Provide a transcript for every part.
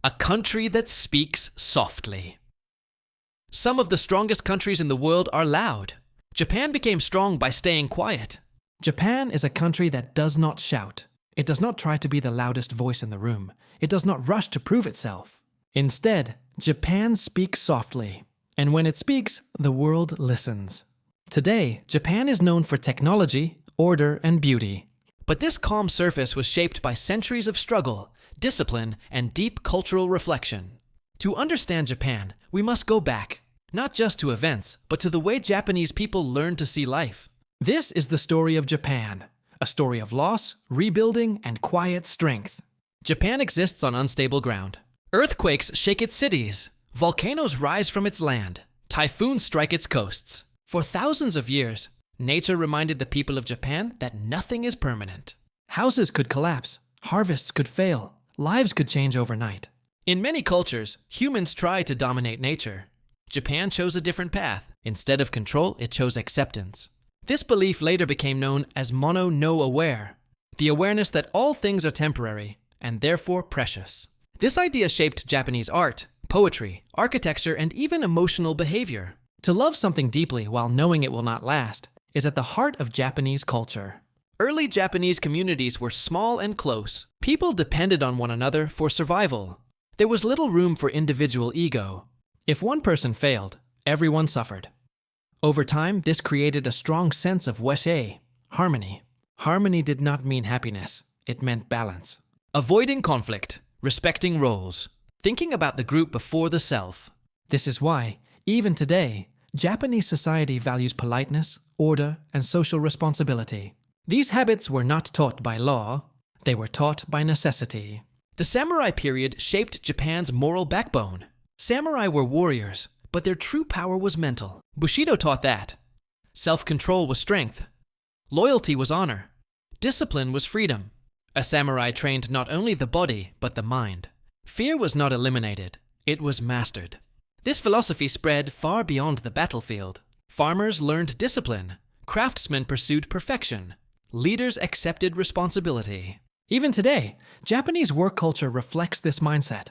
A country that speaks softly. Some of the strongest countries in the world are loud. Japan became strong by staying quiet. Japan is a country that does not shout. It does not try to be the loudest voice in the room. It does not rush to prove itself. Instead, Japan speaks softly. And when it speaks, the world listens. Today, Japan is known for technology, order, and beauty. But this calm surface was shaped by centuries of struggle, discipline, and deep cultural reflection. To understand Japan, we must go back, not just to events, but to the way Japanese people learned to see life. This is the story of Japan, a story of loss, rebuilding, and quiet strength. Japan exists on unstable ground. Earthquakes shake its cities. Volcanoes rise from its land. Typhoons strike its coasts. For thousands of years, nature reminded the people of Japan that nothing is permanent. Houses could collapse, harvests could fail, lives could change overnight. In many cultures, humans try to dominate nature. Japan chose a different path. Instead of control, it chose acceptance. This belief later became known as mono no aware, the awareness that all things are temporary and therefore precious. This idea shaped Japanese art, poetry, architecture, and even emotional behavior. To love something deeply while knowing it will not last is at the heart of Japanese culture. Early Japanese communities were small and close. People depended on one another for survival. There was little room for individual ego. If one person failed, everyone suffered. Over time, this created a strong sense of wesei, harmony. Harmony did not mean happiness, it meant balance. Avoiding conflict, respecting roles, thinking about the group before the self. This is why, even today, Japanese society values politeness, order, and social responsibility. These habits were not taught by law, they were taught by necessity. The samurai period shaped Japan's moral backbone. Samurai were warriors, but their true power was mental. Bushido taught that. Self-control was strength. Loyalty was honor. Discipline was freedom. A samurai trained not only the body, but the mind. Fear was not eliminated, it was mastered. This philosophy spread far beyond the battlefield. Farmers learned discipline. Craftsmen pursued perfection. Leaders accepted responsibility. Even today, Japanese work culture reflects this mindset.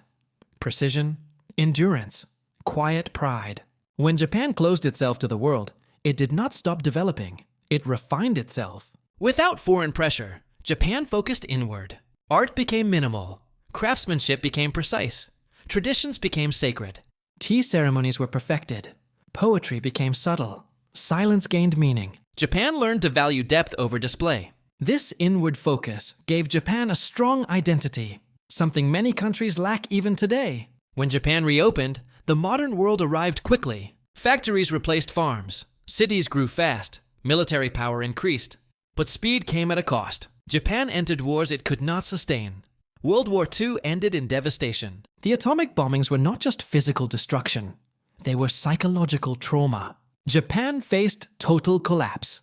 Precision, endurance, quiet pride. When Japan closed itself to the world, it did not stop developing. It refined itself. Without foreign pressure, Japan focused inward. Art became minimal. Craftsmanship became precise. Traditions became sacred. Tea ceremonies were perfected. Poetry became subtle. Silence gained meaning. Japan learned to value depth over display. This inward focus gave Japan a strong identity, something many countries lack even today. When Japan reopened, the modern world arrived quickly. Factories replaced farms. Cities grew fast. Military power increased. But speed came at a cost. Japan entered wars it could not sustain. World War II ended in devastation. The atomic bombings were not just physical destruction. They were psychological trauma. Japan faced total collapse.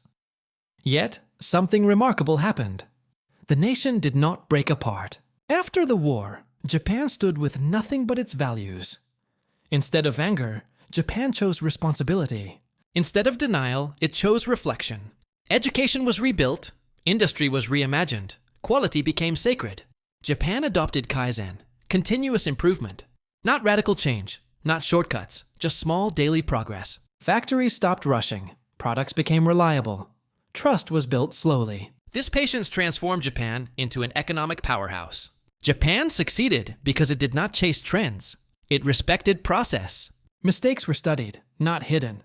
Yet, something remarkable happened. The nation did not break apart. After the war, Japan stood with nothing but its values. Instead of anger, Japan chose responsibility. Instead of denial, it chose reflection. Education was rebuilt. Industry was reimagined. Quality became sacred. Japan adopted Kaizen, continuous improvement. Not radical change, not shortcuts, just small daily progress. Factories stopped rushing. Products became reliable. Trust was built slowly. This patience transformed Japan into an economic powerhouse. Japan succeeded because it did not chase trends. It respected process. Mistakes were studied, not hidden.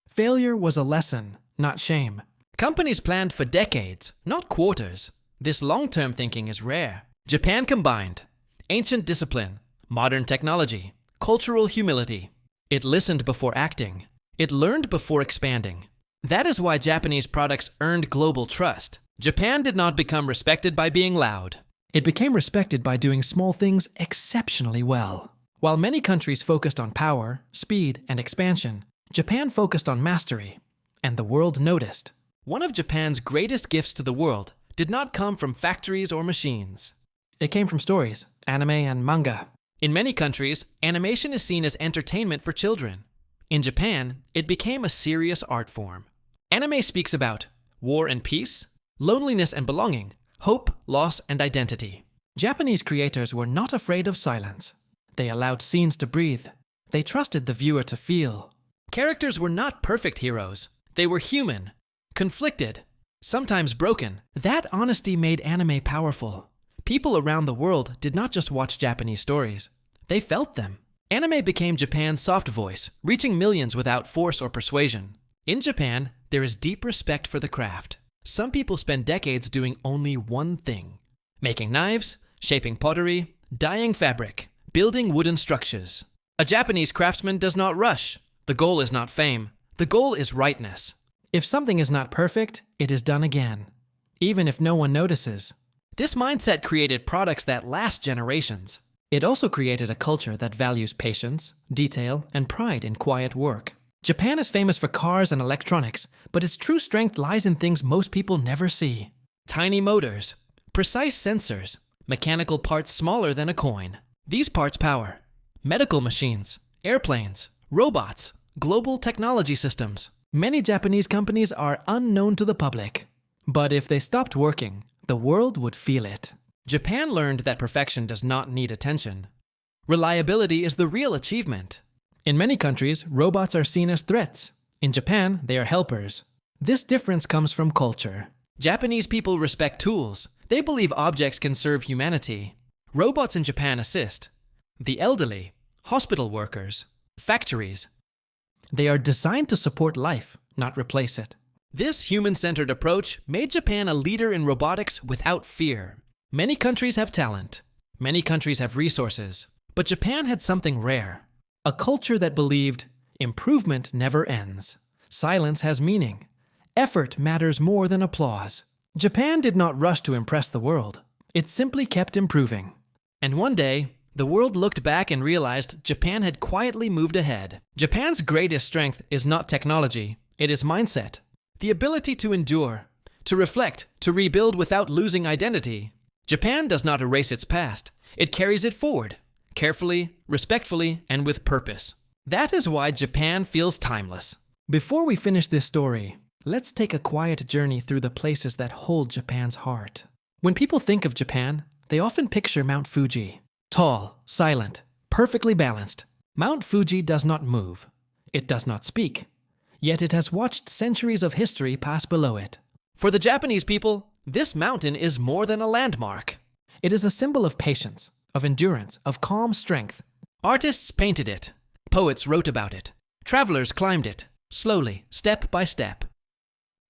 Failure was a lesson, not shame. Companies planned for decades, not quarters. This long-term thinking is rare. Japan combined ancient discipline, modern technology, cultural humility. It listened before acting. It learned before expanding. That is why Japanese products earned global trust. Japan did not become respected by being loud. It became respected by doing small things exceptionally well. While many countries focused on power, speed, and expansion, Japan focused on mastery, and the world noticed. One of Japan's greatest gifts to the world did not come from factories or machines. It came from stories, anime and manga. In many countries, animation is seen as entertainment for children. In Japan, it became a serious art form. Anime speaks about war and peace, loneliness and belonging, hope, loss, and identity. Japanese creators were not afraid of silence. They allowed scenes to breathe. They trusted the viewer to feel. Characters were not perfect heroes. They were human, conflicted, sometimes broken. That honesty made anime powerful. People around the world did not just watch Japanese stories. They felt them. Anime became Japan's soft voice, reaching millions without force or persuasion. In Japan, there is deep respect for the craft. Some people spend decades doing only one thing: making knives, shaping pottery, dyeing fabric, building wooden structures. A Japanese craftsman does not rush. The goal is not fame. The goal is rightness. If something is not perfect, it is done again, even if no one notices. This mindset created products that last generations. It also created a culture that values patience, detail, and pride in quiet work. Japan is famous for cars and electronics, but its true strength lies in things most people never see. Tiny motors, precise sensors, mechanical parts smaller than a coin. These parts power medical machines, airplanes, robots, global technology systems. Many Japanese companies are unknown to the public, but if they stopped working, the world would feel it. Japan learned that perfection does not need attention. Reliability is the real achievement. In many countries, robots are seen as threats. In Japan, they are helpers. This difference comes from culture. Japanese people respect tools. They believe objects can serve humanity. Robots in Japan assist the elderly, hospital workers, factories. They are designed to support life, not replace it. This human-centered approach made Japan a leader in robotics without fear. Many countries have talent. Many countries have resources. But Japan had something rare. A culture that believed improvement never ends. Silence has meaning. Effort matters more than applause. Japan did not rush to impress the world. It simply kept improving. And one day, the world looked back and realized Japan had quietly moved ahead. Japan's greatest strength is not technology, it is mindset. The ability to endure, to reflect, to rebuild without losing identity. Japan does not erase its past, it carries it forward, carefully, respectfully, and with purpose. That is why Japan feels timeless. Before we finish this story, let's take a quiet journey through the places that hold Japan's heart. When people think of Japan, they often picture Mount Fuji. Tall, silent, perfectly balanced. Mount Fuji does not move. It does not speak. Yet it has watched centuries of history pass below it. For the Japanese people, this mountain is more than a landmark. It is a symbol of patience, of endurance, of calm strength. Artists painted it. Poets wrote about it. Travelers climbed it, slowly, step by step.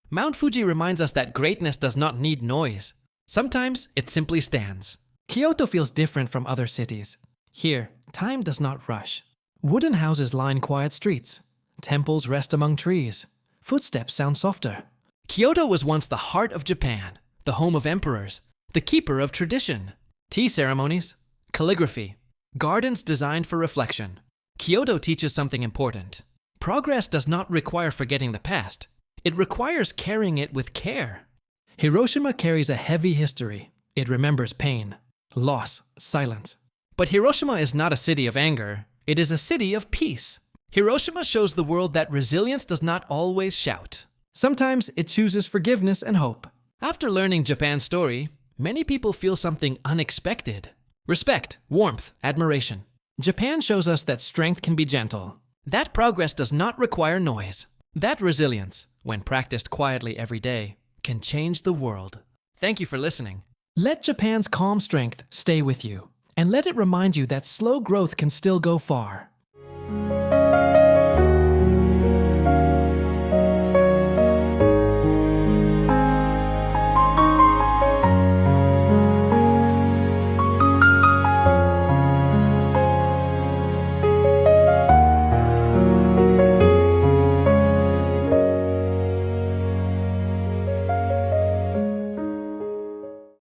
Mount Fuji reminds us that greatness does not need noise. Sometimes it simply stands. Kyoto feels different from other cities. Here, time does not rush. Wooden houses line quiet streets. Temples rest among trees. Footsteps sound softer. Kyoto was once the heart of Japan, the home of emperors, the keeper of tradition. Tea ceremonies, calligraphy, gardens designed for reflection. Kyoto teaches something important. Progress does not require forgetting the past. It requires carrying it with care. Hiroshima carries a heavy history. It remembers pain, loss, silence. But Hiroshima is not a city of anger. It is a city of peace. Hiroshima shows the world that resilience does not always shout. Sometimes it chooses forgiveness and hope. After learning Japan's story, many people feel something unexpected. Respect, warmth, admiration. Japan shows us that strength can be gentle. That progress does not require noise. That resilience, when practiced quietly every day, can change the world. Thank you for listening. Let Japan's calm strength stay with you, and let it remind you that slow growth can still go far.